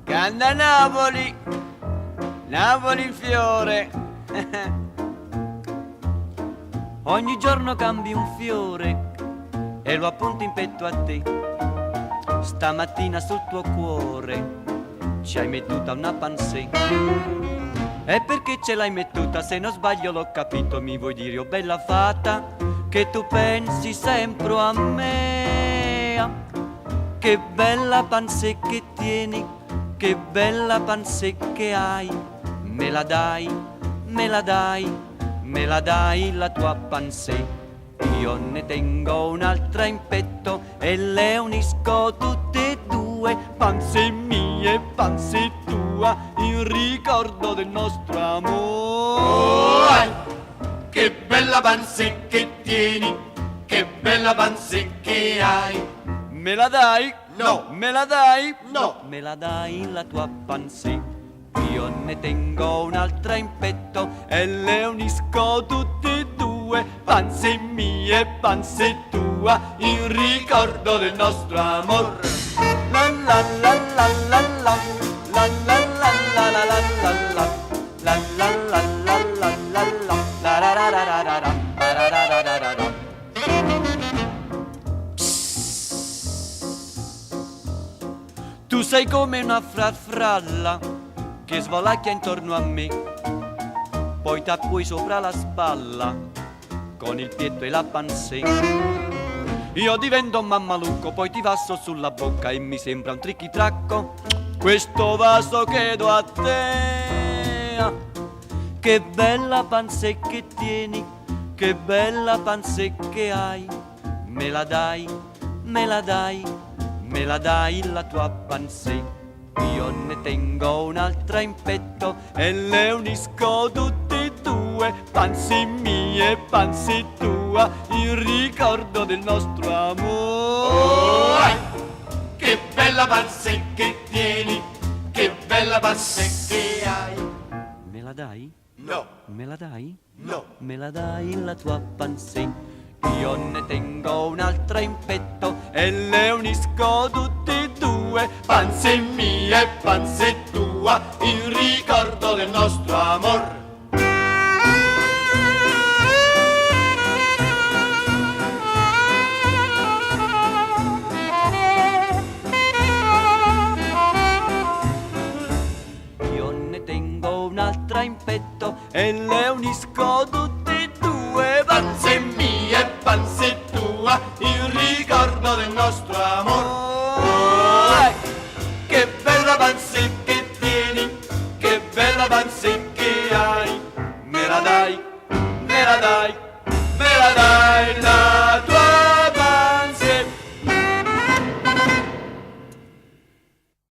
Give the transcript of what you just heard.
Canta Napoli, Napoli in fiore. Ogni giorno cambi un fiore e lo appunti in petto a te. Stamattina sul tuo cuore ci hai mettuta una pansè. E perché ce l'hai mettuta? Se non sbaglio l'ho capito. Mi vuoi dire, oh bella fata, che tu pensi sempre a me? Che bella pansè che tieni, che bella pansè che hai. Me la dai, me la dai, me la dai la tua pansè. Io ne tengo un'altra in petto e le unisco tutte e due. Pansè mia e pansè tua, in ricordo del nostro amore. Che bella pansè che tieni, che bella pansè che hai. Me la dai? No. Me la dai? No. Me la dai la tua pansè. Io ne tengo un'altra in petto e le unisco tutte e due. Pansè mia e pansè tua, in ricordo del nostro amor. La la la la la la, la la la la la la la la, la la la la la la la, la ra ra ra ra ra ra, ra ra ra ra ra ra. Tu sei come una farfalla che svolacchia intorno a me, poi t'appui sopra la spalla con il pietto e la pansè. Io divento un mammalucco, poi ti passo sulla bocca e mi sembra un trichitracco questo vaso che do a te. Che bella pansè che tieni, che bella pansè che hai. Me la dai, me la dai, me la dai la tua pansè. Io ne tengo un'altra in petto e le unisco tutte e due. Pansè mia e pansè tua, in ricordo del nostro amore. Che bella pansè che tieni, che bella pansè che hai. Me la dai? No. Me la dai? No. Me la dai la tua pansè. Io ne tengo un'altra in petto e le unisco tutte e due. Pansè mia e pansè tua, in ricordo del nostro amor. Io ne tengo un'altra in petto e le unisco tutte e due. Pansè mia e pansè tua, in ricordo del nostro amor. Che bella pansè che tieni, che bella pansè che hai. Me la dai, me la dai, me la dai.